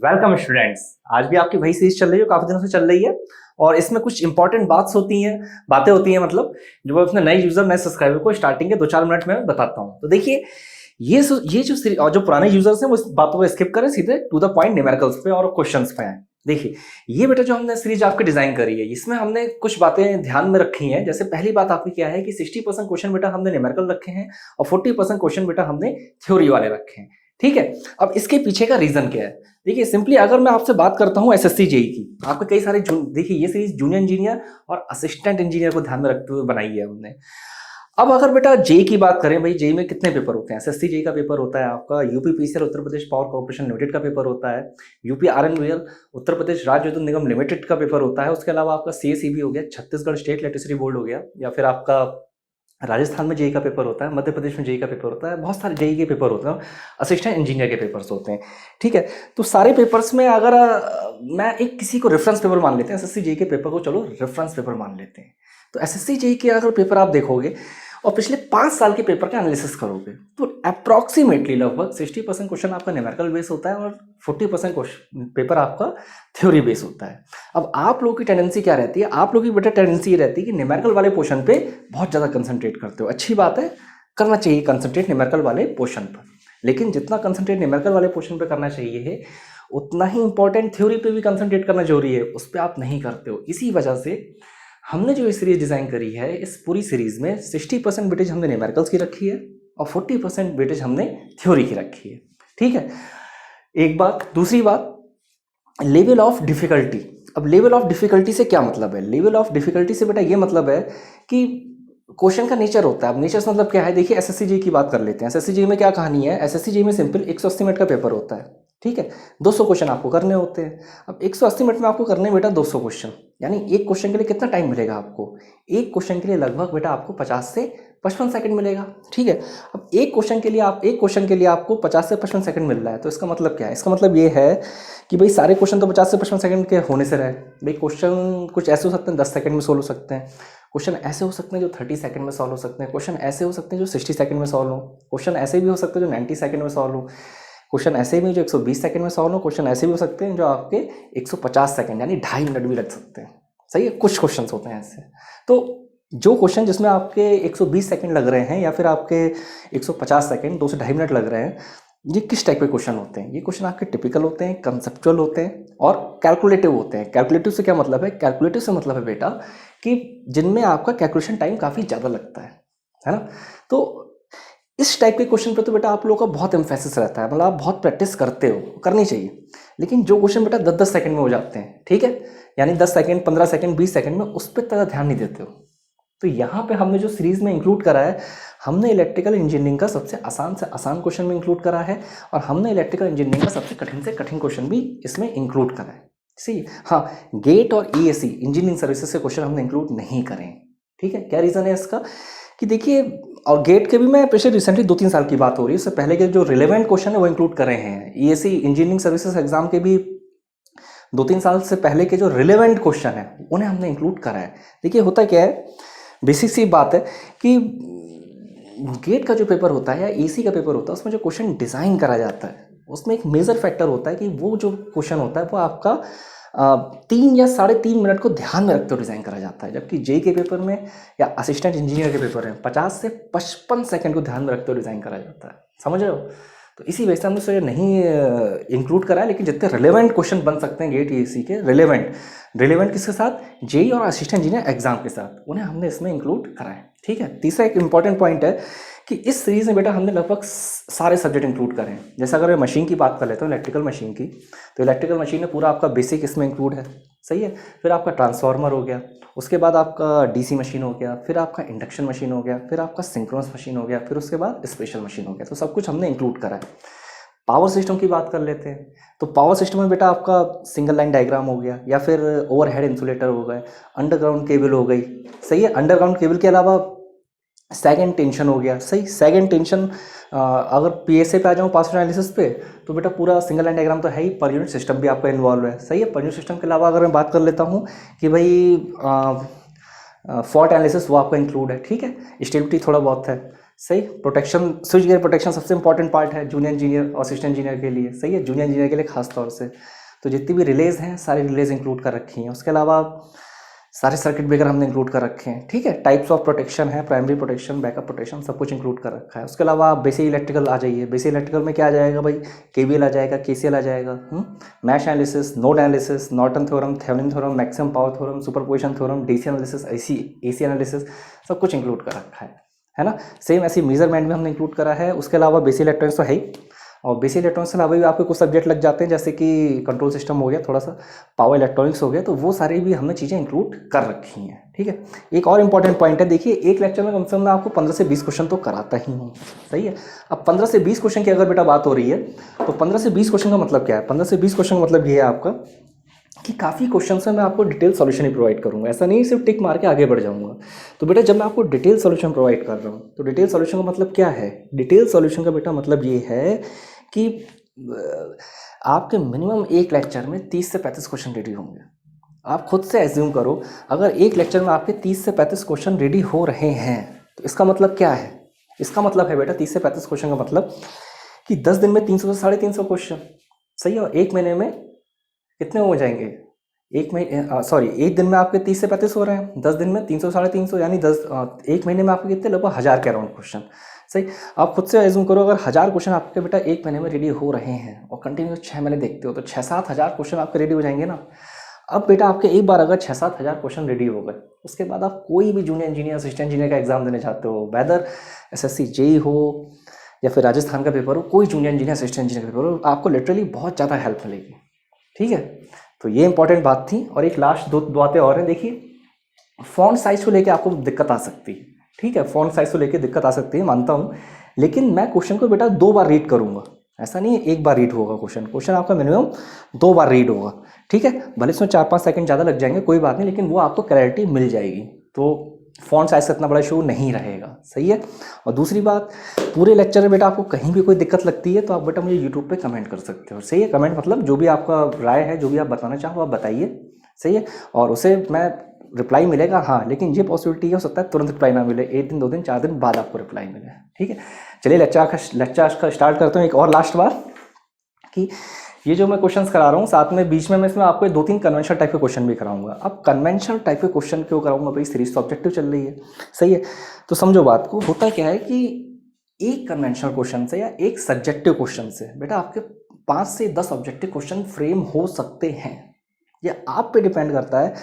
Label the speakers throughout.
Speaker 1: Welcome students. आज भी आपकी वही सीरीज चल रही है जो काफी दिनों से चल रही है और इसमें कुछ इंपॉर्टेंट बातें होती हैं मतलब जो मैं अपने नए यूजर नए सब्सक्राइबर को स्टार्टिंग के 2-4 मिनट में बताता हूँ। तो देखिए ये जो और जो पुराने यूजर्स हैं वो इस बातों को स्किप करें, सीधे टू द पॉइंट न्यूमेरिकल्स पे और क्वेश्चंस पे आए। देखिए ये बेटा जो हमने सीरीज आपकी डिजाइन करी है इसमें हमने कुछ बातें ध्यान में रखी हैं। जैसे पहली बात आपकी क्या है कि 60% क्वेश्चन बेटा हमने न्यूमेरिकल रखे हैं और 40% क्वेश्चन बेटा हमने थ्योरी वाले रखे हैं। ठीक है, अब इसके पीछे का रीजन क्या है? देखिए सिंपली अगर मैं आपसे बात करता हूँ एसएससी जेई की, आपके कई सारे देखिए ये सीरीज जूनियर इंजीनियर और असिस्टेंट इंजीनियर को ध्यान में रखते हुए बनाई है हमने। अब अगर बेटा जेई की बात करें, भाई जेई में कितने पेपर होते हैं? एसएससी जेई का पेपर होता है आपका, UP PCR Uttar Pradesh power corporation limited का पेपर होता है, यूपी आरएनवीएल उत्तर प्रदेश राज्य विद्युत निगम लिमिटेड का पेपर होता है। उसके अलावा आपका सीएसईबी हो गया, छत्तीसगढ़ स्टेट इलेक्ट्रिसिटी बोर्ड हो गया, या फिर आपका राजस्थान में जेई का पेपर होता है, मध्य प्रदेश में जेई का पेपर होता है, बहुत सारे जेई के पेपर होते हैं, असिस्टेंट इंजीनियर के पेपर्स होते हैं। ठीक है, तो सारे पेपर्स में अगर मैं एक किसी को रेफरेंस पेपर मान लेते हैं, एसएससी जेई के पेपर को चलो रेफरेंस पेपर मान लेते हैं, तो एसएससी जेई के अगर पेपर आप देखोगे और पिछले 5 साल के पेपर का एनालिसिस करोगे तो अप्रॉक्सीमेटली लगभग 60% क्वेश्चन आपका न्यूमेरिकल बेस होता है और 40% पेपर आपका थ्योरी बेस होता है। अब आप लोगों की टेंडेंसी क्या रहती है? आप लोगों की बेटा टेंडेंसी ये रहती है कि न्यूमेरिकल वाले पोर्शन पे बहुत ज़्यादा कंसंट्रेट करते हो। अच्छी बात है, करना चाहिए कंसंट्रेट न्यूमेरिकल वाले पोर्शन पर, लेकिन जितना कंसंट्रेट न्यूमेरिकल वाले पोर्शन पर करना चाहिए है उतना ही इंपॉर्टेंट थ्योरी पे भी कंसंट्रेट करना जरूरी है, उस पर आप नहीं करते हो। इसी वजह से हमने जो ये सीरीज डिजाइन करी है, इस पूरी सीरीज में 60% वेटेज हमने न्यूमेरिकल्स की रखी है और 40% वेटेज हमने थ्योरी की रखी है। ठीक है, एक बात। दूसरी बात, लेवल ऑफ डिफिकल्टी। अब लेवल ऑफ डिफिकल्टी से क्या मतलब है? लेवल ऑफ डिफिकल्टी से बेटा ये मतलब है कि क्वेश्चन का नेचर होता है। अब नेचर मतलब क्या है? देखिए एसएससी जेई की बात कर लेते हैं। एसएससी जेई में क्या कहानी है? एसएससी जेई में सिंपल 180 मिनट का पेपर होता है। ठीक है, 200 क्वेश्चन आपको करने होते हैं। अब 180 मिनट में आपको करने बेटा 200 क्वेश्चन, यानी एक क्वेश्चन के लिए कितना टाइम मिलेगा आपको? एक क्वेश्चन के लिए लगभग बेटा आपको 50 से 55 सेकंड मिलेगा। ठीक है, अब एक क्वेश्चन के लिए आपको 50 से 55 सेकंड मिल रहा है, तो इसका मतलब क्या है? इसका मतलब ये है कि भाई सारे क्वेश्चन तो 50 से 55 सेकंड के होने से रहे। भाई क्वेश्चन कुछ ऐसे हो सकते हैं 10 सेकंड में सोल्व हो सकते हैं, क्वेश्चन ऐसे हो सकते हैं जो 30 सेकंड में सॉल्व हो सकते हैं, क्वेश्चन ऐसे हो सकते हैं जो 60 सेकंड में सॉल्व हो, क्वेश्चन ऐसे भी हो सकते हैं जो 90 सेकंड में सॉल्व हो, क्वेश्चन ऐसे भी जो 120 सेकंड में सॉल्व हो, क्वेश्चन ऐसे भी हो सकते हैं जो आपके 150 सेकंड यानी 2.5 मिनट भी लग सकते हैं। सही है, कुछ क्वेश्चन होते हैं ऐसे। तो जो क्वेश्चन जिसमें आपके 120 सेकंड लग रहे हैं या फिर आपके 150 सेकंड 2 से 2.5 मिनट लग रहे हैं, ये किस टाइप के क्वेश्चन होते हैं? ये क्वेश्चन आपके टिपिकल होते हैं, कंसेप्चुअल होते हैं और कैलकुलेटिव होते हैं। कैलकुलेटिव से क्या मतलब है? कैलकुलेटिव से मतलब है बेटा कि जिनमें आपका कैलकुलेशन टाइम काफ़ी ज़्यादा लगता है ना। तो इस टाइप के क्वेश्चन पे तो बेटा आप लोगों का बहुत एम्फेसिस रहता है, मतलब आप बहुत प्रैक्टिस करते हो, करनी चाहिए। लेकिन जो क्वेश्चन बेटा 10-10 सेकंड में हो जाते हैं, ठीक है, यानी 10 सेकंड 15 सेकंड 20 सेकंड में, उस पर ज़्यादा ध्यान नहीं देते हो। तो यहाँ पे हमने जो सीरीज में इंक्लूड करा है, हमने इलेक्ट्रिकल इंजीनियरिंग का सबसे आसान से आसान क्वेश्चन भी इंक्लूड करा है और हमने इलेक्ट्रिकल इंजीनियरिंग का सबसे कठिन से कठिन क्वेश्चन भी इसमें इंक्लूड करा है। सही, हाँ, गेट और ईएससी इंजीनियरिंग सर्विसेज के क्वेश्चन हमने इंक्लूड नहीं करें। ठीक है, क्या रीज़न है इसका? कि देखिए, और गेट के भी मैं पिछले रिसेंटली 2-3 साल की बात हो रही है, उससे पहले के जो रिलेवेंट क्वेश्चन है वो इंक्लूड करे हैं। ईएससी इंजीनियरिंग सर्विसेज एग्जाम के भी 2-3 साल से पहले के जो रिलेवेंट क्वेश्चन है उन्हें हमने इंक्लूड करा है। देखिए होता क्या है, बेसिक सी बात है कि गेट का जो पेपर होता है या ईसी का पेपर होता है, उसमें जो क्वेश्चन डिज़ाइन करा जाता है उसमें एक मेजर फैक्टर होता है कि वो जो क्वेश्चन होता है वो आपका 3 या 3.5 मिनट को ध्यान में रखते हुए डिज़ाइन करा जाता है। जबकि जेई के पेपर में या असिस्टेंट इंजीनियर के पेपर में 50 से 55 सेकंड को ध्यान में रखते हुए डिज़ाइन करा जाता है। समझ रहे हो? तो इसी वजह से हमने उसे नहीं इंक्लूड करा है। लेकिन जितने रिलेवेंट क्वेश्चन बन सकते हैं गेट ईसी के, रिलेवेंट किसके साथ? जेई और असिस्टेंट इंजीनियर एग्जाम के साथ, उन्हें हमने इसमें इंक्लूड करा है। ठीक है, तीसरा एक इंपॉर्टेंट पॉइंट है कि इस सीरीज में बेटा हमने लगभग सारे सब्जेक्ट इंक्लूड करे हैं। जैसे अगर मैं मशीन की बात कर लेता हूँ, इलेक्ट्रिकल मशीन की, तो इलेक्ट्रिकल मशीन में पूरा आपका बेसिक इसमें इंक्लूड है। सही है, फिर आपका ट्रांसफार्मर हो गया, उसके बाद आपका डीसी मशीन हो गया, फिर आपका इंडक्शन मशीन हो गया, फिर आपका सिंक्रोनस मशीन हो गया, फिर उसके बाद स्पेशल मशीन हो गया। तो सब कुछ हमने इंक्लूड करा है। पावर सिस्टम की बात कर लेते हैं, तो पावर सिस्टम में बेटा आपका सिंगल लाइन डायग्राम हो गया, या फिर ओवरहेड इंसुलेटर हो गए, अंडरग्राउंड केबल हो गई। सही है, अंडरग्राउंड केबल के अलावा सेकेंड टेंशन हो गया। सही, सेकेंड टेंशन अगर पीएसए पे आ जाऊँ, पावर एनालिसिस पे, तो बेटा पूरा सिंगल लाइन डायग्राम तो है ही, पर यूनिट सिस्टम भी आपका इन्वॉल्व है। सही है, पर यूनिट सिस्टम के अलावा अगर मैं बात कर लेता हूँ कि भाई फॉल्ट एनालिसिस, वो आपका इंक्लूड है। ठीक है, स्टेबिलिटी थोड़ा बहुत है। सही। प्रोटेक्शन, स्विच गियर प्रोटेक्शन सबसे इंपॉर्टेंट पार्ट है जूनियर इंजीनियर और असिस्टेंट इंजीनियर के लिए, सही है, जूनियर इंजीनियर के लिए खास तौर से। तो जितनी भी रिलेज हैं सारी रिलेज इंक्लूड कर रखी हैं। उसके अलावा सारे सर्किट ब्रेकर हमने इंक्लूड कर रखे हैं, ठीक है। टाइप्स ऑफ प्रोटेक्शन है, प्राइमरी प्रोटेक्शन, बैकअप प्रोटेक्शन, सब कुछ इंक्लूड कर रखा है। उसके अलावा बेसिक इलेक्ट्रिकल आ जाइए। बेसिक इलेक्ट्रिकल में क्या आ जाएगा भाई, केवीएल आ जाएगा, केसीएल आ जाएगा, mesh analysis, node analysis, Norton theorem, Thevenin theorem, maximum power theorem, superposition theorem, DC analysis, AC analysis, सब कुछ इंक्लूड कर रखा है ना। सेम ऐसी मेजरमेंट भी हमने इंक्लूड करा है। उसके अलावा बेसिक इलेक्ट्रॉनिक्स तो है ही, और बेसिक इलेक्ट्रॉनिक्स के अलावा भी आपके कुछ सब्जेक्ट लग जाते हैं, जैसे कि कंट्रोल सिस्टम हो गया, थोड़ा सा पावर इलेक्ट्रॉनिक्स हो गया, तो वो सारी भी हमने चीज़ें इंक्लूड कर रखी हैं, ठीक है। एक और इंपॉर्टेंट पॉइंट है, देखिए एक लेक्चर में कम से कम मैं आपको 15 से 20 क्वेश्चन तो कराता ही हूँ, सही है। अब 15 से 20 क्वेश्चन की अगर बेटा बात हो रही है, तो 15 से 20 क्वेश्चन का मतलब क्या है? 15 से 20 क्वेश्चन का मतलब ये है आपका कि काफ़ी क्वेश्चन में मैं आपको डिटेल सॉल्यूशन ही प्रोवाइड करूंगा, ऐसा नहीं सिर्फ टिक मार के आगे बढ़ जाऊंगा। तो बेटा जब मैं आपको डिटेल सॉल्यूशन प्रोवाइड कर रहा हूँ, तो डिटेल सॉल्यूशन का मतलब क्या है? डिटेल सॉल्यूशन का बेटा मतलब ये है कि आपके मिनिमम एक लेक्चर में 30 से 35 क्वेश्चन रेडी होंगे। आप खुद से एज्यूम करो, अगर एक लेक्चर में आपके 30 से 35 क्वेश्चन रेडी हो रहे हैं, तो इसका मतलब क्या है? इसका मतलब है बेटा 30 से 35 क्वेश्चन का मतलब कि 10 दिन में 300 से 350 क्वेश्चन, सही है। और एक महीने में कितने हो जाएंगे? एक दिन में आपके 30 से 35 हो रहे हैं, 10 दिन में 300 350, यानी एक महीने में आपके कितने, लगभग 1000 के अराउंड क्वेश्चन, सही। आप खुद से एज्यूम करो, अगर 1000 क्वेश्चन आपके बेटा एक महीने में रेडी हो रहे हैं और कंटिन्यूस 6 महीने देखते हो, तो 6-7 हज़ार क्वेश्चन आपके रेडी हो जाएंगे ना। अब बेटा आपके एक बार अगर 6-7 हज़ार क्वेश्चन रेडी हो गए, उसके बाद आप कोई भी जूनियर इंजीनियर, असिस्टेंट इंजीनियर का एग्जाम देने चाहते हो, वेदर एसएससी जेई हो या फिर राजस्थान का पेपर हो, कोई जूनियर इंजीनियर असिस्टेंट इंजीनियर का पेपर हो, आपको लिटरली बहुत ज़्यादा हेल्प मिलेगी, ठीक है। तो ये इंपॉर्टेंट बात थी। और एक लास्ट दो बातें और हैं, देखिए फॉन्ट साइज को लेके आपको दिक्कत आ सकती है, ठीक है, फॉन्ट साइज को लेके दिक्कत आ सकती है, मानता हूँ, लेकिन मैं क्वेश्चन को बेटा 2 बार रीड करूंगा, ऐसा नहीं है एक बार रीड होगा क्वेश्चन आपका मिनिमम 2 बार रीड होगा, ठीक है। भले इसमें 4-5 सेकंड ज़्यादा लग जाएंगे, कोई बात नहीं, लेकिन वो आपको क्लैरिटी मिल जाएगी। तो फॉन्ट साइज इतना बड़ा इशू नहीं रहेगा, सही है। और दूसरी बात, पूरे लेक्चर में बेटा आपको कहीं भी कोई दिक्कत लगती है तो आप बेटा मुझे यूट्यूब पे कमेंट कर सकते हो, सही है। कमेंट मतलब जो भी आपका राय है, जो भी आप बताना चाहो आप बताइए, सही है। और उसे मैं रिप्लाई मिलेगा, हाँ, लेकिन ये पॉसिबिलिटी हो सकता है तुरंत रिप्लाई ना मिले, 1 दिन 2 दिन 4 दिन बाद आपको रिप्लाई मिले, ठीक है। चलिए लेक्चर का स्टार्ट करते हैं। एक और लास्ट बार कि ये जो मैं क्वेश्चंस करा रहा हूँ, साथ में बीच में मैं इसमें आपको 2-3 कन्वेंशनल टाइप के क्वेश्चन भी कराऊंगा। अब कन्वेंशनल टाइप के क्वेश्चन क्यों कराऊंगा भाई? सीरीज तो ऑब्जेक्टिव चल रही है, सही है। तो समझो बात को, होता क्या है कि एक कन्वेंशनल क्वेश्चन से या एक सब्जेक्टिव क्वेश्चन से बेटा आपके 5 से 10 ऑब्जेक्टिव क्वेश्चन फ्रेम हो सकते हैं। यह आप पे डिपेंड करता है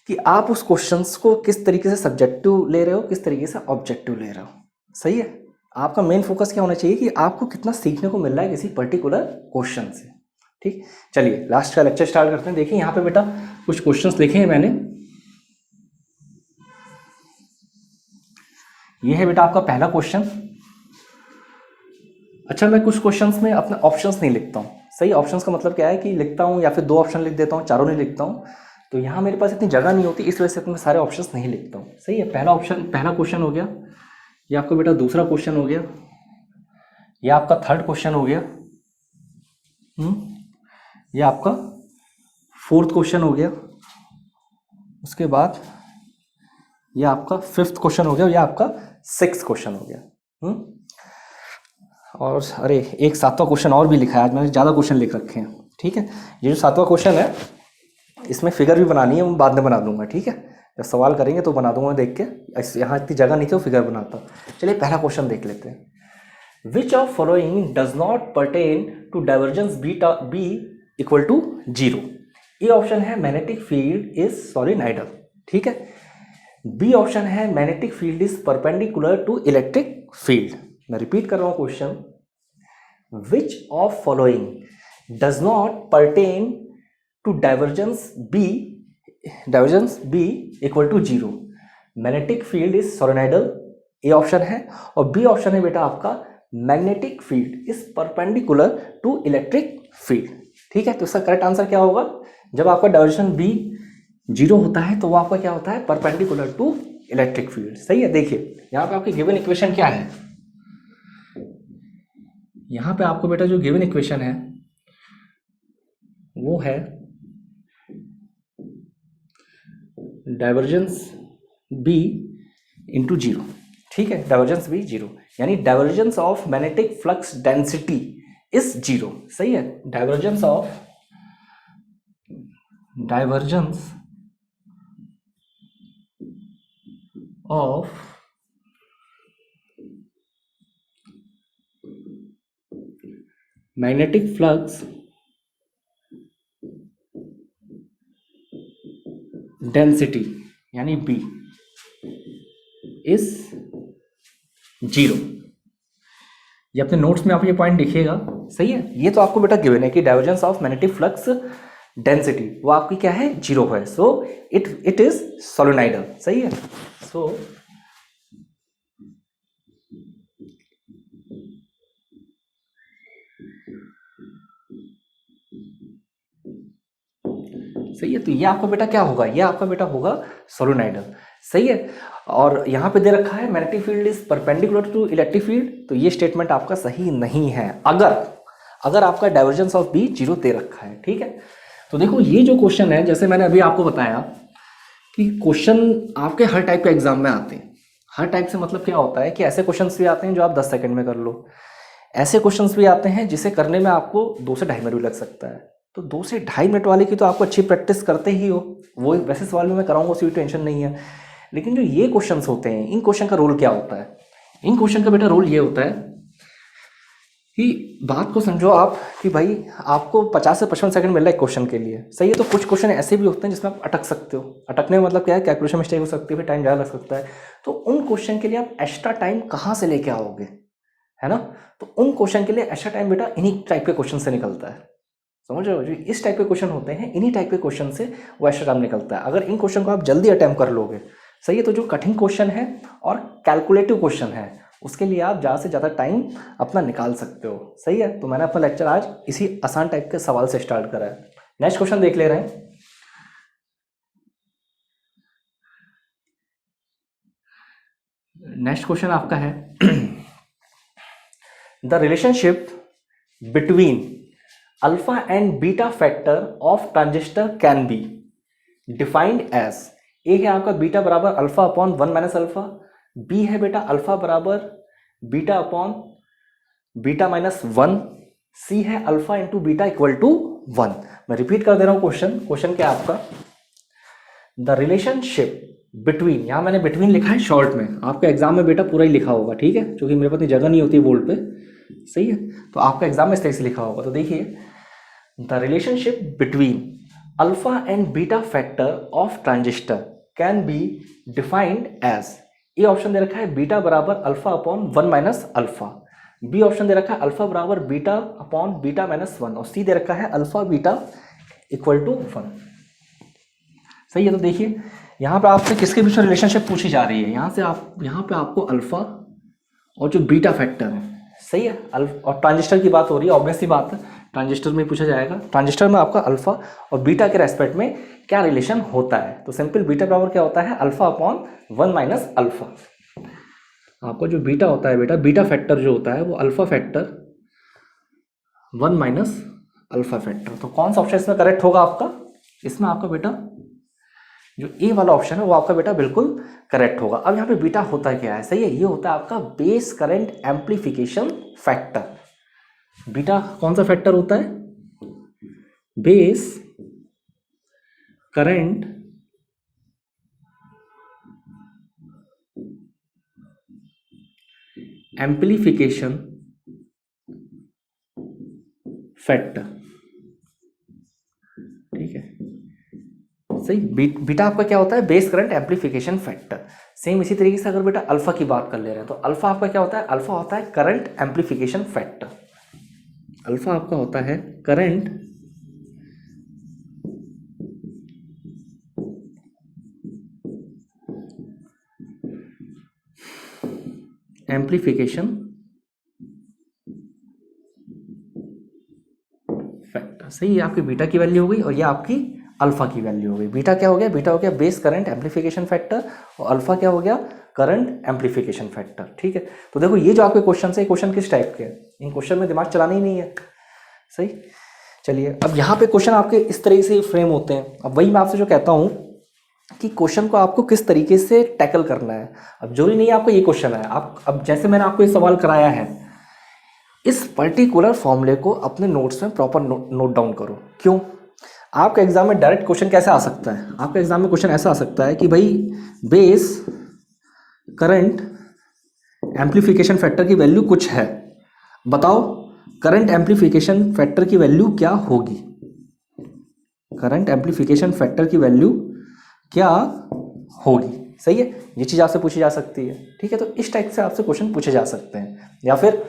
Speaker 1: कि आप उस क्वेश्चंस को किस तरीके से सब्जेक्टिव ले रहे हो, किस तरीके से ऑब्जेक्टिव ले रहे हो, सही है। आपका मेन फोकस क्या होना चाहिए कि आपको कितना सीखने को मिल रहा है किसी पर्टिकुलर क्वेश्चन से, ठीक। चलिए लास्ट का लेक्चर स्टार्ट करते हैं। देखिए यहाँ पे बेटा कुछ क्वेश्चंस लिखे हैं मैंने। ये है बेटा आपका पहला क्वेश्चन। अच्छा, मैं कुछ क्वेश्चंस में अपने ऑप्शंस नहीं लिखता हूँ, सही। ऑप्शंस का मतलब क्या है कि लिखता हूँ या फिर 2 ऑप्शन लिख देता हूँ, चारों नहीं लिखता हूँ। तो यहाँ मेरे पास इतनी जगह नहीं होती, इस वजह से मैं सारे ऑप्शंस नहीं लिखता हूँ, सही है। पहला क्वेश्चन हो गया, ये आपका बेटा दूसरा क्वेश्चन हो गया, ये आपका थर्ड क्वेश्चन हो गया, ये आपका फोर्थ क्वेश्चन हो गया, उसके बाद ये आपका फिफ्थ क्वेश्चन हो गया, ये आपका 6th क्वेश्चन हो गया। और अरे एक 7वां क्वेश्चन और भी लिखा है, आज मैंने ज़्यादा क्वेश्चन लिख रखे हैं, ठीक है। ये जो 7वां क्वेश्चन है, इसमें फिगर भी बनानी है, मैं बाद में बना दूंगा, ठीक है। जब सवाल करेंगे तो बना दूंगा देख के, यहाँ इतनी जगह नहीं थी, वो फिगर बनाता। चलिए पहला क्वेश्चन देख लेते हैं। Which of following does not pertain to divergence B equal to 0? A option है मैग्नेटिक फील्ड इज सोलेनॉइडल, ठीक है। बी ऑप्शन है magnetic field is perpendicular to electric field. मैं रिपीट कर रहा हूं question, which of following does not pertain to divergence B equal to 0? Magnetic field is solenoidal, A option है, और B option है बेटा आपका magnetic field is perpendicular to electric field, ठीक है। तो इसका करेक्ट आंसर क्या होगा? जब आपका डायवर्जन बी 0 होता है तो वो आपका क्या होता है? परपेंडिकुलर टू इलेक्ट्रिक फील्ड, सही है। देखिए यहाँ पे आपकी गिवन इक्वेशन क्या है, यहाँ पे आपको बेटा जो गिवन इक्वेशन है वो है डाइवर्जेंस बी इंटू 0, ठीक है, डाइवर्जेंस भी जीरो, यानी divergence of magnetic flux density is zero. सही है, divergence of magnetic flux density यानी बी इज जीरो। ये अपने नोट्स में आप ये पॉइंट लिखिएगा। सही है, ये तो आपको बेटा गिवन है कि divergence of magnetic flux density वो आपकी क्या है, जीरो है। सो इट इज सोलेनोइडल। सही है, सो सही है, तो ये आपका बेटा क्या होगा, ये आपका बेटा होगा सोलेनोइडल। सही है, और यहाँ पे दे रखा है magnetic field is perpendicular to electric field, तो ये स्टेटमेंट आपका सही नहीं है अगर आपका डाइवर्जेंस ऑफ बी जीरो दे रखा है। ठीक है, तो देखो ये जो क्वेश्चन है, जैसे मैंने अभी आपको बताया कि क्वेश्चन आपके हर टाइप के एग्जाम में आते हैं। हर टाइप से मतलब क्या होता है कि ऐसे क्वेश्चंस भी आते हैं जो आप 10 सेकंड में कर लो, ऐसे क्वेश्चंस भी आते हैं जिसे करने में आपको 2 से 2.5 मिनट भी लग सकता है। तो 2 से 2.5 मिनट वाले की तो आपको अच्छी प्रैक्टिस करते ही हो, वो वैसे सवाल में मैं कराऊंगा, उसकी टेंशन नहीं है। लेकिन जो ये क्वेश्चंस होते हैं, इन क्वेश्चन का रोल क्या होता है, इन क्वेश्चन का बेटा रोल ये होता है कि बात को समझो आप कि भाई आपको 50 से 55 सेकंड मिल रहा है क्वेश्चन के लिए। सही है, तो कुछ क्वेश्चन ऐसे भी होते हैं जिसमें आप अटक सकते हो। अटकने में मतलब क्या है, कैलकुलेशन मिस्टेक हो सकती है, फिर टाइम ज़्यादा लग सकता है। तो उन क्वेश्चन के लिए आप एक्स्ट्रा टाइम कहाँ से लेके आओगे, है ना। तो उन क्वेश्चन के लिए एक्स्ट्रा टाइम बेटा इन्हीं टाइप के क्वेश्चन से निकलता है। समझ रहे हो, जो इस टाइप के क्वेश्चन होते हैं, इन्हीं टाइप के क्वेश्चन से वो एक्स्ट्रा टाइम निकलता है। अगर इन क्वेश्चन को आप जल्दी अटैम्प्ट कर लोगे, सही है, तो जो कठिन क्वेश्चन है और कैलकुलेटिव क्वेश्चन है उसके लिए आप ज़्यादा से ज़्यादा टाइम अपना निकाल सकते हो। सही है, तो मैंने अपना लेक्चर आज इसी आसान टाइप के सवाल से स्टार्ट करा है। नेक्स्ट क्वेश्चन देख ले रहे हैं। नेक्स्ट क्वेश्चन आपका है the relationship between alpha and beta factor of transistor can be defined as. A है आपका बीटा बराबर alpha upon 1 minus alpha, B है बेटा अल्फा बराबर beta upon beta minus 1, C है alpha into beta equal to 1। मैं repeat कर दे रहा हूं क्वेश्चन क्या है आपका, द रिलेशनशिप बिटवीन, यहां मैंने बिटवीन लिखा है शॉर्ट में, आपका एग्जाम में बेटा पूरा ही लिखा होगा। ठीक है, क्योंकि मेरे पास जगह नहीं होती बोर्ड पे। सही है, तो आपका एग्जाम में इस तरह से लिखा होगा। तो देखिए, the relationship between alpha and beta factor of transistor can be defined as. A option दे रखा है बीटा बराबर alpha upon 1 minus alpha, B option दे रखा है अल्फा बराबर बीटा अपॉन बीटा माइनस 1, और सी दे रखा है अल्फा बीटा इक्वल टू 1। सही है, तो देखिए यहाँ पे आपसे किसके बीच में रिलेशनशिप पूछी जा रही है, यहाँ पे आपको अल्फा और जो बीटा फैक्टर है, सही है, और ट्रांजिस्टर की बात हो रही है, ऑब्वियस सी बात है ट्रांजिस्टर में पूछा जाएगा। ट्रांजिस्टर में आपका अल्फा और बीटा के रेस्पेक्ट में क्या रिलेशन होता है, तो सिंपल बीटा बराबर क्या होता है, अल्फा अपॉन 1 माइनस अल्फा। आपका जो बीटा होता है बेटा, बीटा फैक्टर जो होता है वो alpha factor 1 minus alpha factor. तो कौन सा ऑप्शन इसमें करेक्ट होगा आपका, इसमें आपका बेटा जो ए वाला ऑप्शन है वो आपका बेटा बिल्कुल करेक्ट होगा। अब यहाँ पे बीटा होता क्या है, सही है, ये होता है आपका base current amplification factor. Beta कौन सा फैक्टर होता है, बेस करंट एम्प्लीफिकेशन फैक्टर। ठीक है, सही, बीटा आपका क्या होता है, base current amplification factor. Same इसी तरीके से अगर बेटा अल्फा की बात कर ले रहे हैं, तो अल्फा आपका क्या होता है, अल्फा होता है करंट एम्प्लीफिकेशन फैक्टर। अल्फा आपका होता है करंट एम्प्लीफिकेशन फैक्टर। सही, ये आपकी बीटा की वैल्यू हो गई और ये आपकी अल्फा की वैल्यू हो गई। बीटा क्या हो गया, बीटा हो गया बेस करंट एम्प्लीफिकेशन फैक्टर, और अल्फा क्या हो गया, करंट एम्प्लीफिकेशन फैक्टर। ठीक है, तो देखो ये जो आपके क्वेश्चन है, क्वेश्चन किस टाइप के हैं, इन क्वेश्चन में दिमाग चलाना ही नहीं है। सही, चलिए अब यहाँ पे क्वेश्चन आपके इस तरह से फ्रेम होते हैं। अब वही मैं आपसे जो कहता हूँ कि क्वेश्चन को आपको किस तरीके से टैकल करना है। अब जरूरी नहीं है आपको ये क्वेश्चन है, आप अब जैसे मैंने आपको ये सवाल कराया है, इस पर्टिकुलर फॉर्मूले को अपने नोट्स में प्रॉपर नोट डाउन करो। क्यों? आपके एग्जाम में डायरेक्ट क्वेश्चन कैसे आ सकता है? आपके एग्जाम में क्वेश्चन ऐसा आ सकता है कि भाई बेस करंट एम्प्लीफिकेशन फैक्टर की वैल्यू कुछ है, बताओ करंट एम्प्लीफिकेशन फैक्टर की वैल्यू क्या होगी। करंट एम्प्लीफिकेशन फैक्टर की वैल्यू क्या होगी, सही है। ये चीज़ आपसे पूछी जा सकती है, ठीक है। तो इस टाइप से आपसे क्वेश्चन पूछे जा सकते हैं। या फिर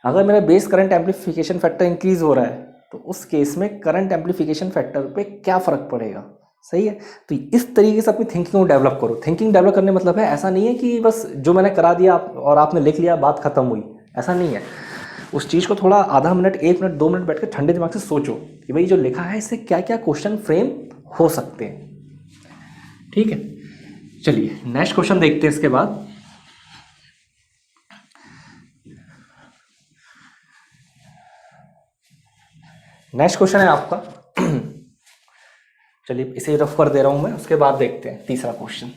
Speaker 1: अगर मेरा base current amplification factor increase हो रहा है तो उस केस में करंट एम्प्लीफिकेशन फैक्टर पे क्या फ़र्क पड़ेगा, सही है। तो इस तरीके से अपनी थिंकिंग को डेवलप करो। थिंकिंग डेवलप करने मतलब है ऐसा नहीं है कि बस जो मैंने करा दिया और आपने लिख लिया बात खत्म हुई, ऐसा नहीं है। उस चीज़ को थोड़ा आधा मिनट, 1 मिनट, 2 मिनट बैठ कर ठंडे दिमाग से सोचो कि भाई जो लिखा है इससे क्या क्या क्वेश्चन फ्रेम हो सकते हैं, ठीक है। चलिए नेक्स्ट क्वेश्चन देखते हैं इसके बाद। नेक्स्ट क्वेश्चन है आपका चलिए इसे रफ कर दे रहा हूं मैं, उसके बाद देखते हैं तीसरा क्वेश्चन।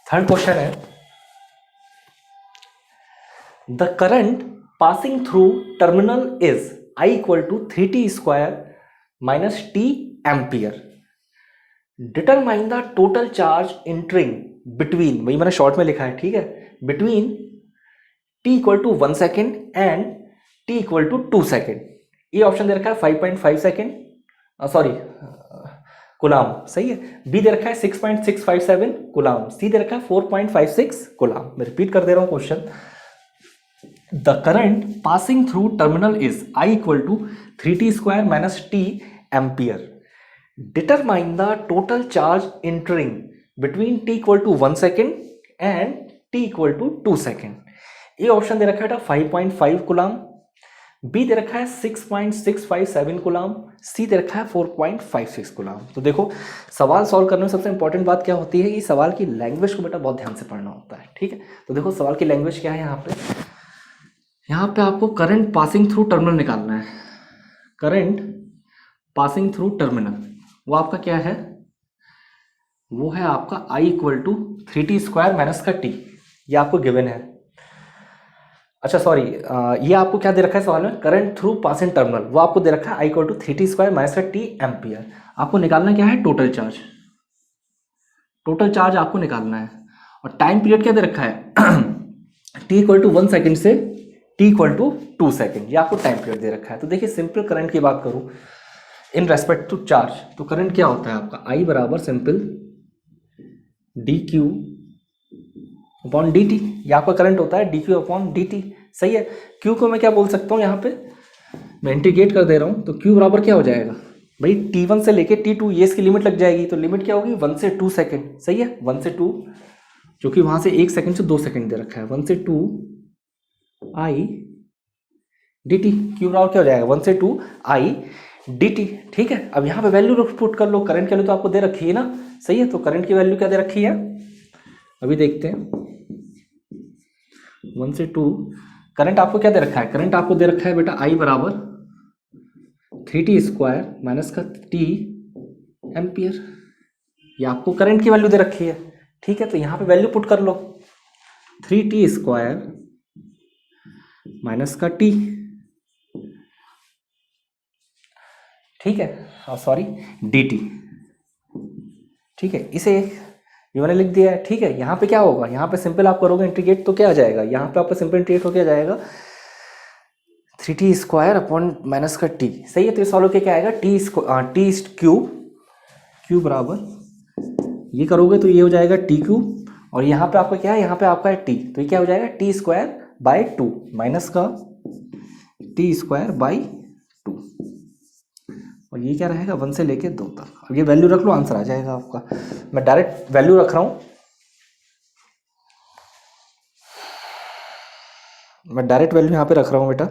Speaker 1: थर्ड क्वेश्चन है, the current passing through terminal is I equal to 3t² minus T ampere. Determine the total charge entering between, वही मैंने शॉर्ट में लिखा है, ठीक है, between t equal to 1 second and t equal to 2 second. ये option दे रखा है 5.5 सेकेंड, सॉरी कुलाम, सही है। बी दे रखा है 6.657 कुलाम, सी दे रखा है 4.56 कुलाम। मैं रिपीट कर दे रहा हूं question. The current passing through terminal is I equal to 3t² minus T ampere. Determine the total charge entering between t equal to 1 second and t equal to 2 second. A option दे रखा है 5.5 कुलाम, B दे रखा है 6.657 कुलाम, सी दे रखा है 4.56 कुलाम। तो देखो सवाल सॉल्व करने में सबसे इंपॉर्टेंट बात क्या होती है कि सवाल की लैंग्वेज को बेटा बहुत ध्यान से पढ़ना होता है, ठीक है। तो देखो सवाल की लैंग्वेज क्या है, यहाँ पे आपको करंट पासिंग थ्रू टर्मिनल निकालना है। करंट पासिंग थ्रू टर्मिनल वो आपका क्या है, वो है आपका I equal to 3t² minus का टी, ये आपको गिवन है। अच्छा सॉरी, ये आपको क्या दे रखा है सवाल में, करंट थ्रू पासिंग टर्मिनल, वो आपको दे रखा है I equal to 3t² minus का टी एम्पियर। आपको निकालना क्या है, टोटल चार्ज। टोटल चार्ज आपको निकालना है और टाइम पीरियड क्या दे रखा है t इक्वल टू 1 सेकेंड से t इक्वल टू 2 सेकेंड, ये आपको टाइम पीरियड दे रखा है। तो देखिए सिंपल करंट की बात करूं इन रेस्पेक्ट टू चार्ज, तो करंट क्या होता है आपका, I बराबर सिंपल dq अपॉन dt, ये आपका करंट होता है dq अपॉन dt, सही है। q को मैं क्या बोल सकता हूँ, यहाँ पे मैं इंटीग्रेट कर दे रहा हूँ, तो q बराबर क्या हो जाएगा भाई, t1 से लेके t2, ये इसकी लिमिट लग जाएगी, तो लिमिट क्या होगी 1 से 2 सेकेंड, सही है। 1 से 2, जो कि वहां से 1 सेकेंड से 2 सेकेंड दे रखा है, 1 से 2 I dt, q बराबर क्या हो जाएगा 1 से 2 I dt, ठीक है। अब यहाँ पे वैल्यू पुट कर लो, करंट की वैल्यू तो आपको दे रखी है ना, सही है। तो करंट की वैल्यू क्या दे रखी है, अभी देखते हैं। 1 से 2 करंट आपको क्या दे रखा है, करंट आपको दे रखा है बेटा I बराबर 3t² माइनस का t एम्पियर, ये आपको करंट की वैल्यू दे रखी है, ठीक है। तो यहाँ पे वैल्यू पुट कर लो, 3t² माइनस का t, ठीक है, सॉरी dt, ठीक है। इसे ये मैंने लिख दिया है, ठीक है। यहाँ पे क्या होगा, यहाँ पे सिंपल आप करोगे इंटीग्रेट तो क्या आ जाएगा, यहाँ पे आपका सिंपल इंटीग्रेट हो क्या जाएगा 3t² अपॉन माइनस का t, सही है। तो ये सॉल्व के क्या आएगा टी क्यूब, क्यूब बराबर ये करोगे तो ये हो जाएगा टी क्यूब, और यहाँ पे आपका क्या है, यहाँ पे आपका है t, तो ये क्या हो जाएगा t² बाई 2 माइनस का t² बाई 2, और ये क्या रहेगा 1 से लेके 2 तक। अब ये वैल्यू रख लो, आंसर आ जाएगा आपका। मैं डायरेक्ट वैल्यू रख रहा हूँ, मैं डायरेक्ट वैल्यू यहाँ पे रख रहा हूँ बेटा।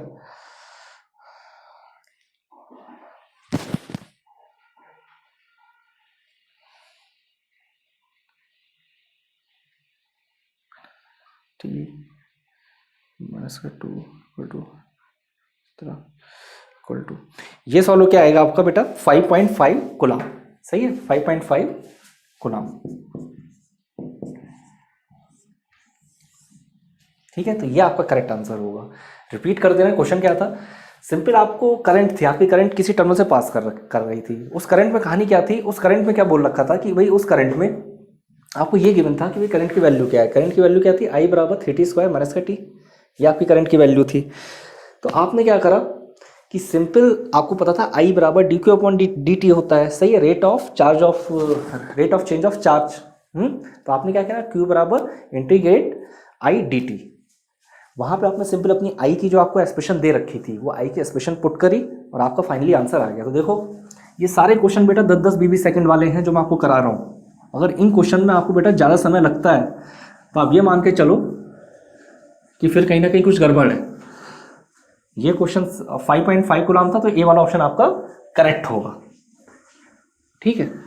Speaker 1: t माइनस का 2 इक्वल टू तरह इक्वल टू, ये सॉल्व क्या आएगा आपका बेटा 5.5 कूलम, सही है 5.5 कूलम। ठीक है, तो ये आपका करेक्ट आंसर होगा। रिपीट कर दे रहे हैं, क्वेश्चन क्या था, सिंपल आपको करंट थी, आपकी करंट किसी टर्मिनल से पास कर रही थी। उस करंट में कहानी क्या थी, उस करंट में क्या बोल रखा था कि भाई उस करंट में आपको ये गिवन था कि भाई करंट की वैल्यू क्या है। करंट की वैल्यू क्या थी, I बराबर 3t² माइनस का टी, ये आपकी करंट की वैल्यू थी। तो आपने क्या करा कि सिंपल आपको पता था I बराबर dq/dt होता है, सही है, rate of change of charge. तो आपने क्या किया, q बराबर इंटीग्रेट I dt। वहां पे आपने सिंपल अपनी I की जो आपको एक्सप्रेशन दे रखी थी वो I की एक्सप्रेशन पुट करी और आपका फाइनली आंसर आ गया। तो देखो ये सारे क्वेश्चन बेटा 10-10 20 सेकंड वाले हैं जो मैं आपको करा रहा हूँ। अगर इन क्वेश्चन में आपको बेटा ज़्यादा समय लगता है तो आप ये मान के चलो कि फिर कहीं ना कहीं कुछ गड़बड़ है। ये क्वेश्चन 5.5 कूलम था, तो ए वाला ऑप्शन आपका करेक्ट होगा। ठीक है।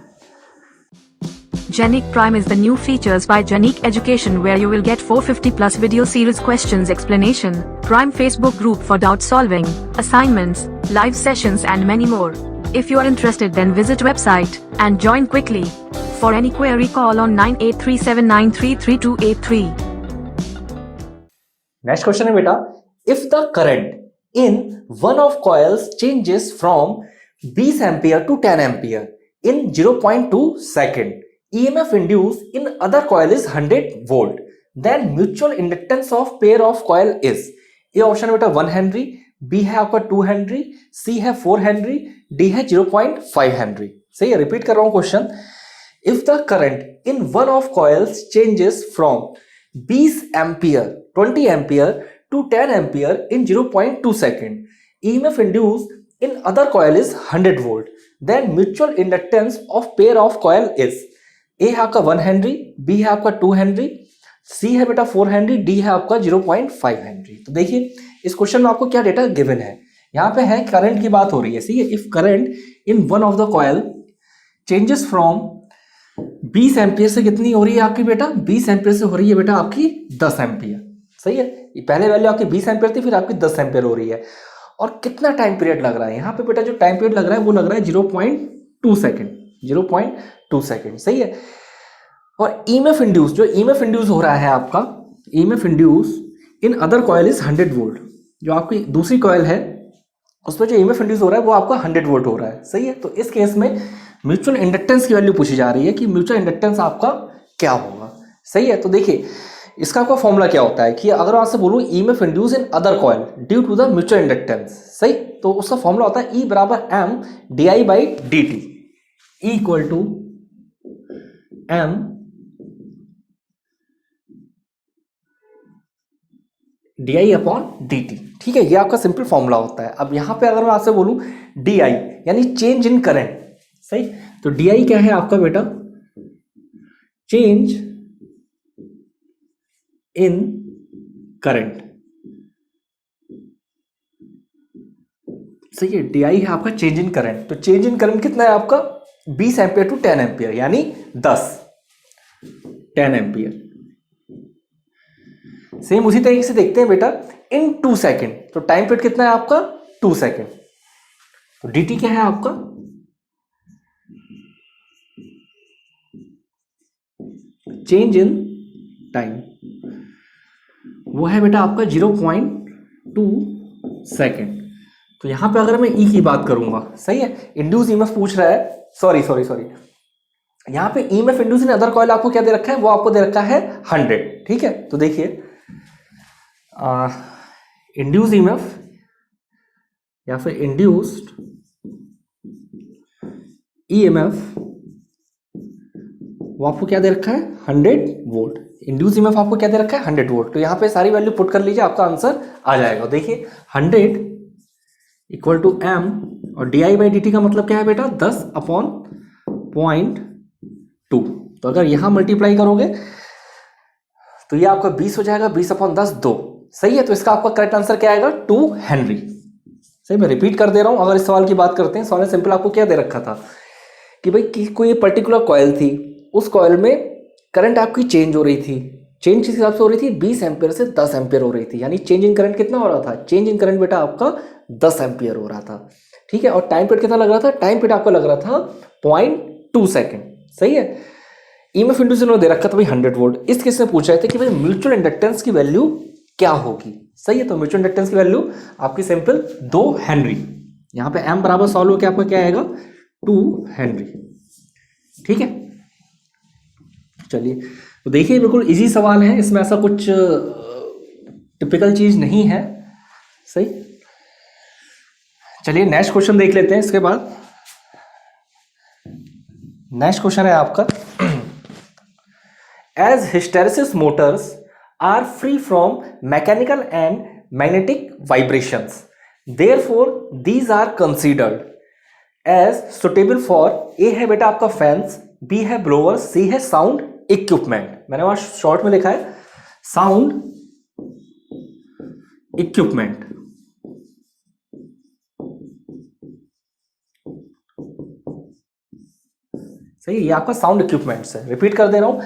Speaker 2: Genic Prime is the new features by Genic Education where you will get 450 plus video series questions explanation, Prime Facebook group for doubt solving, assignments, live sessions and many more. If you are interested then visit website and join quickly. For any query call on 9837933283.
Speaker 1: Next question है बेटा, if the current in one of coils changes from 20 ampere to 10 ampere in 0.2 second, EMF induced in other coil is 100 volt, then mutual inductance of pair of coil is, ये option है बेटा 1 Henry, B है आपका 2 Henry, सी है 4 Henry, D है 0.5 Henry. सही है, repeat कर रहा हूं question, if the current in one of coils changes from 20 ampere 20 ampere to 10 ampere in 0.2 second, EMF induced in other coil is 100 volt, then mutual inductance of pair of coil is, ए है आपका 1 Henry, B है आपका 2 Henry, सी है बेटा 4 Henry, D है आपका 0.5 Henry. तो देखिए इस क्वेश्चन में आपको क्या डेटा गिवन है, यहाँ पे है करंट की बात हो रही है। सही है, if current in one of the coil changes from 20 ampere से कितनी हो रही है आपकी बेटा, 20 एम्पियर से हो रही है बेटा आपकी 10 एम्पियर। सही है, पहले वैल्यू आपकी 20 एम्पियर थी, फिर आपकी 10 एम्पियर हो रही है। और कितना टाइम पीरियड लग रहा है यहाँ पे बेटा, जो टाइम पीरियड लग रहा है वो लग रहा है 0.2 सेकेंड, 0.2 सेकेंड। सही है, और EMF इंड्यूस, जो EMF इंड्यूस हो रहा है आपका, EMF induce in other coil is 100 volt, जो आपकी दूसरी कॉइल है उसमें जो EMF इंड्यूस हो रहा है वो आपका 100 वोल्ट हो रहा है। सही है, तो इस केस में म्यूचुअल इंडक्टेंस की वैल्यू पूछी जा रही है कि म्यूचुअल इंडक्टेंस आपका क्या होगा। सही है, तो देखिए इसका आपका फॉर्मूला क्या होता है कि अगर आपसे बोलूं EMF induce in other coil due to the mutual inductance, सही, तो उसका फॉर्मूला होता है E बराबर M di/dt, E equal to M di/dt। ठीक है, ये आपका सिंपल फॉर्मूला होता है। अब यहां पे अगर मैं आपसे बोलूं DI यानी चेंज इन करंट, सही, तो DI क्या है आपका बेटा, चेंज इन करंट। सही है, DI है आपका चेंज इन करंट। तो चेंज इन करंट कितना है आपका 20 एम्पियर टू 10 एम्पियर, यानी 10 एम्पियर। सेम उसी तरीके से देखते हैं बेटा इन 2 सेकेंड, तो टाइम पीरियड कितना है आपका 2 सेकेंड, तो dt क्या है आपका, चेंज इन टाइम, वो है बेटा आपका 0.2 सेकेंड। तो यहां पे अगर मैं E की बात करूंगा, सही है, इंड्यूस EMF पूछ रहा है, सॉरी यहां पे EMF induce in other coil आपको क्या दे रखा है, वो आपको दे रखा है 100। ठीक है, तो देखिए इंड्यूस EMF या फिर इंड्यूस्ड EMF वो आपको क्या दे रखा है 100 वोल्ट। इंड्यूस EMF आपको क्या दे रखा है 100 वोल्ट। तो यहां पे सारी वैल्यू पुट कर लीजिए, आपका आंसर आ जाएगा। देखिए 100 इक्वल टू M और di/dt का मतलब क्या है बेटा 10/0.2। तो अगर यहां मल्टीप्लाई करोगे तो ये आपका 20 हो जाएगा, 20/10 2। सही है, तो इसका आपका करेक्ट आंसर क्या आएगा 2 हेनरी। सही, मैं रिपीट कर दे रहा हूं। अगर इस सवाल की बात करते हैं, सवाल में सिंपल आपको क्या दे रखा था कि भाई कोई पर्टिकुलर कॉइल थी, उस कॉइल में करंट आपकी चेंज हो रही थी, चेंज किस हिसाब से हो रही थी, 20 एम्पियर से 10 एम्पियर हो रही थी, यानी चेंज इन करंट कितना हो रहा था, चेंज इन करंट बेटा आपका 10 एम्पियर हो रहा था, ठीक है। और टाइम पीरियड कितना लग रहा था, टाइम पीरियड आपको लग रहा था 0.2 सेकेंड, सही है। ईएमएफ इंड्यूस इन्होंने दे रखा था भाई 100 वोल्ट। इस केस में पूछा है कि भाई म्यूचुअल इंडक्टेंस की वैल्यू क्या होगी, सही है। तो म्यूचुअल इंडक्टेंस की वैल्यू आपकी सिंपल 2 हेनरी, यहाँ पे एम बराबर सॉल्व होकर आपका क्या आएगा 2 हेनरी, ठीक है। चलिए तो देखिए बिल्कुल इजी सवाल है, इसमें ऐसा कुछ टिपिकल चीज नहीं है, सही। चलिए नेक्स्ट क्वेश्चन देख लेते हैं। इसके बाद नेक्स्ट क्वेश्चन है आपका, as hysteresis motors are free from mechanical and magnetic vibrations, therefore these are considered as suitable for, A है बेटा आपका फैंस, बी है ब्लोअर, सी है साउंड इक्विपमेंट। मैंने वहां शॉर्ट में लिखा है साउंड इक्विपमेंट, सही, ये आपका साउंड इक्विपमेंट्स है। रिपीट कर दे रहा हूं,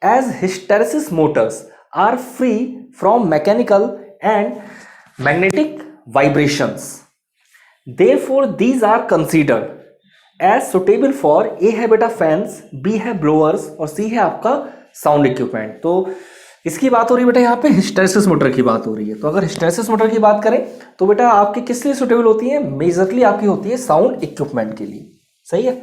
Speaker 1: as hysteresis motors are free from mechanical and magnetic vibrations, therefore these are considered as suitable for, A है बेटा फैंस, बी है ब्लोअर्स और सी है आपका साउंड इक्विपमेंट। तो इसकी बात हो रही है बेटा यहाँ पे हिस्टेरेसिस मोटर की बात हो रही है। तो अगर हिस्टेरेसिस मोटर की बात करें तो बेटा आपकी किस लिए सुटेबल होती है, मेजरली आपकी होती है साउंड इक्विपमेंट के लिए, सही है।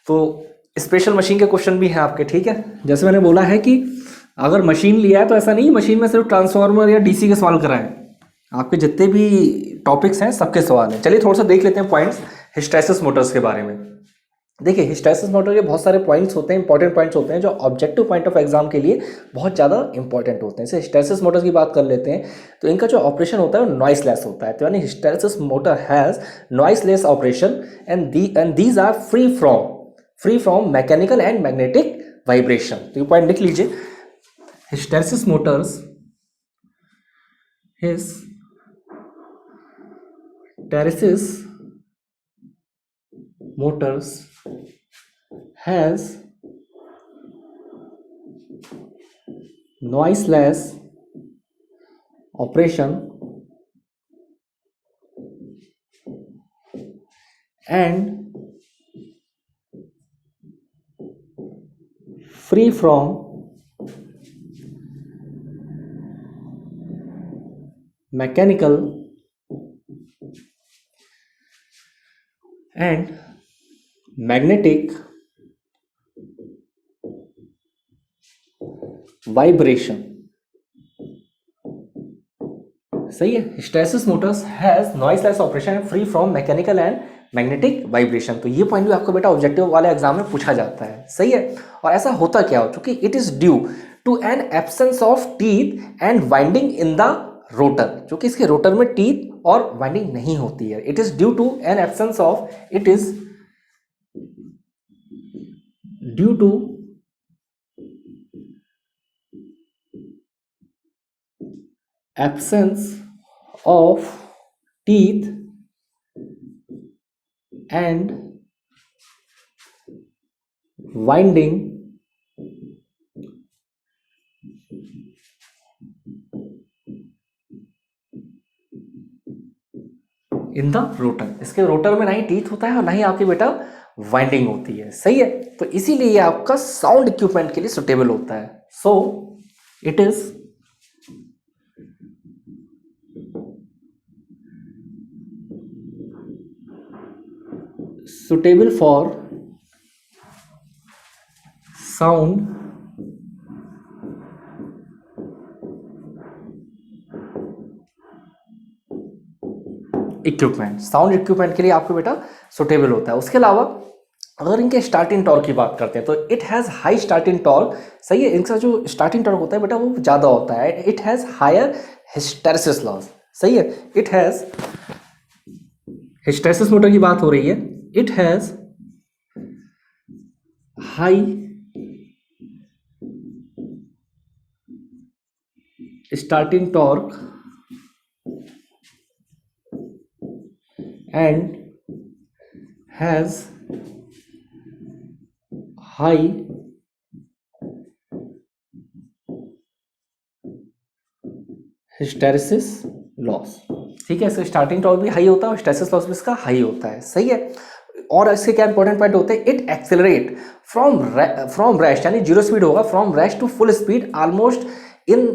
Speaker 1: तो स्पेशल मशीन के क्वेश्चन भी हैं आपके, ठीक है। जैसे मैंने बोला है कि अगर मशीन लिया है तो ऐसा नहीं मशीन में सिर्फ ट्रांसफार्मर या डीसी के सवाल कराएं, आपके जितने भी टॉपिक्स हैं सबके सवाल हैं। चलिए थोड़ा सा देख लेते हैं पॉइंट्स हिस्टेरेसिस मोटर्स के बारे में। देखिए हिस्टेरेसिस मोटर के बहुत सारे पॉइंट्स होते हैं, इंपॉर्टेंट पॉइंट्स होते हैं जो ऑब्जेक्टिव पॉइंट ऑफ एग्जाम के लिए बहुत ज़्यादा इंपॉर्टेंट होते हैं। जैसे हिस्टेरेसिस मोटर्स की बात कर लेते हैं तो इनका जो ऑपरेशन होता है वो नॉइसलेस होता है। तो यानी hysteresis motor has noiseless operation and these are free from mechanical and magnetic vibration. तो ये पॉइंट लिख लीजिए, hysteresis motors has noiseless operation and free from mechanical and magnetic vibration, सही है। Hysteresis motors has noiseless operation and free from mechanical and magnetic vibration. तो ये point भी आपको बेटा ऑब्जेक्टिव वाले एग्जाम में पूछा जाता है, सही है। और ऐसा होता क्या हो, क्योंकि it is due to an absence of teeth and winding in the rotor, जो कि इसके रोटर में टीथ और वाइंडिंग नहीं होती है। It is due to an absence of, it is due to absence of teeth and winding in the rotor. इसके rotor में ना ही टीथ होता है और ना ही आपकी बेटा वाइंडिंग होती है, सही है। तो इसीलिए ये आपका साउंड इक्विपमेंट के लिए सुटेबल होता है। सो it is suitable for sound equipment. Sound equipment के लिए आपको बेटा सुटेबल होता है। उसके अलावा अगर इनके स्टार्टिंग टॉर्क की बात करते हैं तो it has high starting torque, सही है। इनका जो स्टार्टिंग टॉर्क होता है बेटा वो ज़्यादा होता है। It has higher hysteresis loss, सही है। इट हैज़, हिस्टेरेसिस मोटर की बात हो रही है, it has high starting torque and has high hysteresis loss. ठीक है, इसका स्टार्टिंग टॉर्क भी हाई होता है और हिस्टेरेसिस लॉस भी इसका हाई होता है। सही है। और इसके क्या इंपॉर्टेंट पॉइंट होते हैं, इट एक्सेलरेट फ्रॉम रेस्ट, यानी जीरो स्पीड होगा, from rest to full speed almost in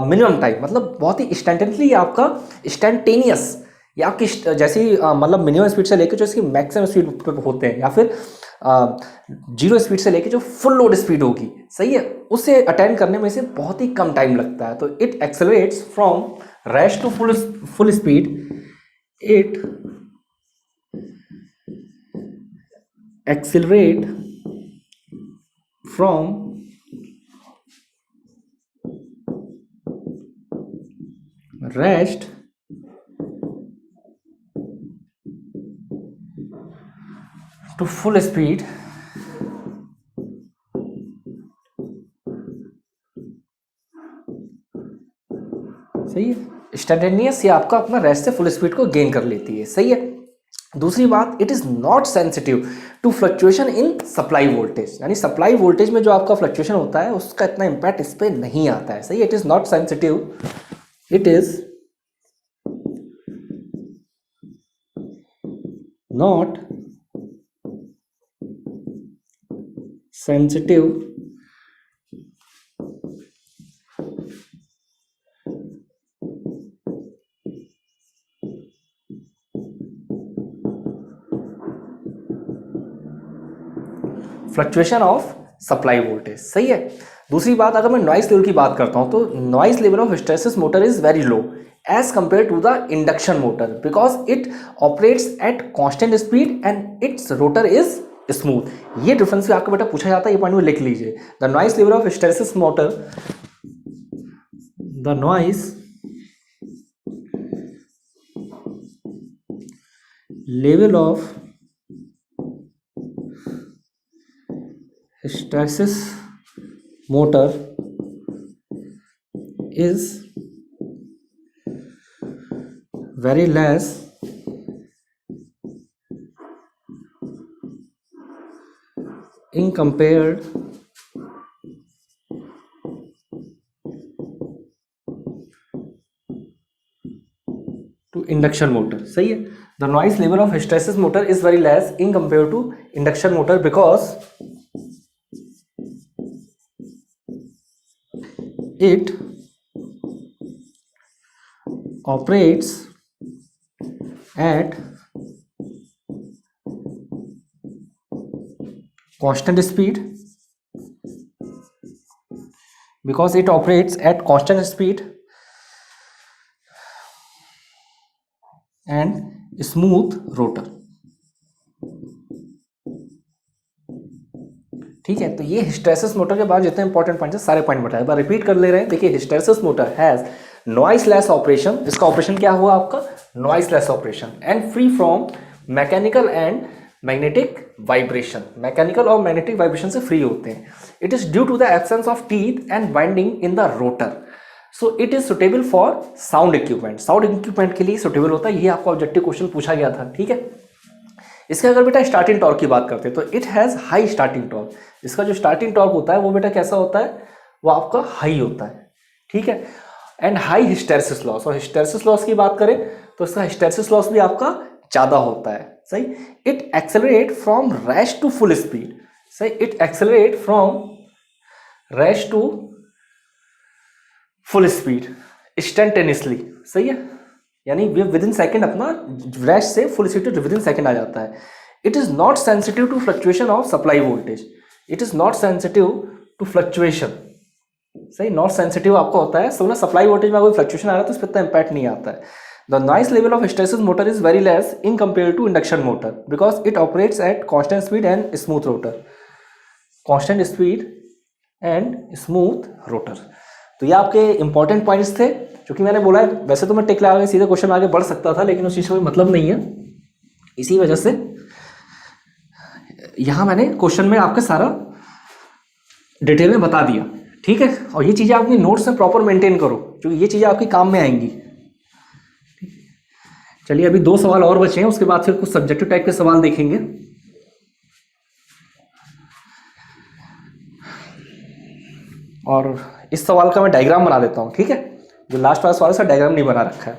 Speaker 1: minimum time, मतलब बहुत ही इंस्टेंटेनियसली आपका इंस्टेंटेनियस, या आपकी जैसे मतलब मिनिमम स्पीड से लेकर जो इसकी मैक्सिमम स्पीड पे होते हैं, या फिर जीरो स्पीड से लेकर जो फुल लोड स्पीड होगी, सही है, उसे अटेंड करने में से बहुत ही कम टाइम लगता है। तो it accelerates from rest to full speed, it accelerate from rest to full speed सही है, इंस्टेंटेनियस या आपका अपना रेस्ट से फुल स्पीड को गेन कर लेती है। सही है। दूसरी बात, it is not sensitive to fluctuation in supply voltage, यानी सप्लाई वोल्टेज में जो आपका फ्लक्चुएशन होता है उसका इतना इंपैक्ट इस पर नहीं आता है। सही है, it is not sensitive, it is not sensitive fluctuation of supply voltage. सही है। दूसरी बात, अगर मैं नॉइस लेवल की बात करता हूं तो noise level of hysteresis motor is very low as compare to the induction motor because it operates at constant speed and its rotor is smooth. ये डिफरेंस भी आपको बेटा पूछा जाता है, ये पॉइंट में लिख लीजिए। The noise level of hysteresis motor, the noise level of hysteresis motor is very less in compared to induction motor. सही है। The noise level of hysteresis motor is very less in compared to induction motor because it operates at constant speed because it operates at constant speed and smooth rotor। ठीक है, तो ये hysteresis motor के बाद जितने important point है सारे point बताए, बार रिपीट कर ले रहे हैं। देखिए, hysteresis motor has noiseless operation, इसका ऑपरेशन क्या हुआ आपका, noiseless operation, and free from mechanical and magnetic vibration, mechanical और मैग्नेटिक वाइब्रेशन से फ्री होते हैं। It is due to the absence of teeth and winding in the rotor, so it is suitable for sound equipment, sound equipment के लिए suitable होता है। ये आपको ऑब्जेक्टिव क्वेश्चन पूछा गया था। ठीक है। इसके अगर बेटा स्टार्टिंग टॉर्क की बात करते हैं तो it has high starting torque, इसका जो स्टार्टिंग टॉर्क होता है वो बेटा कैसा होता है, वो आपका हाई होता है। ठीक है। एंड हाई हिस्टेरेसिस लॉस, और हिस्टेरेसिस लॉस की बात करें तो इसका हिस्टेरेसिस लॉस भी आपका ज़्यादा होता है। सही। It accelerate from rest to full speed, सही, it accelerate from rest to full speed instantaneously. सही है, यानी विद इन सेकेंड अपना रेस्ट से full speed within second आ जाता है। It is not sensitive to fluctuation of supply voltage, it is not sensitive to fluctuation. सही, not sensitive आपका होता है, समझना सप्लाई वोल्टेज में कोई फ्लक्चुएशन आ रहा है तो इस पर इतना इंपैक्ट नहीं आता है। The noise level of hysteresis motor is very less in compare to induction motor because it operates at constant speed and smooth rotor, constant speed and smooth rotor. तो ये आपके इंपॉर्टेंट पॉइंट्स थे, क्योंकि मैंने बोला है वैसे तो मैं टिक लगा के सीधे क्वेश्चन में आगे बढ़ सकता था, लेकिन उस चीज़ का कोई मतलब नहीं है, इसी वजह से यहाँ मैंने क्वेश्चन में आपका सारा डिटेल में बता दिया। ठीक है। और ये चीज़ें अपनी नोट्स में प्रॉपर मेंटेन करो, क्योंकि ये चीज़ें आपके काम में आएंगी। चलिए, अभी 2 सवाल और बचे हैं, उसके बाद फिर कुछ सब्जेक्टिव टाइप के सवाल देखेंगे। और इस सवाल का मैं डायग्राम बना देता हूँ, ठीक है। जो लास्ट वाला सवाल है उसका डायग्राम नहीं बना रखा है।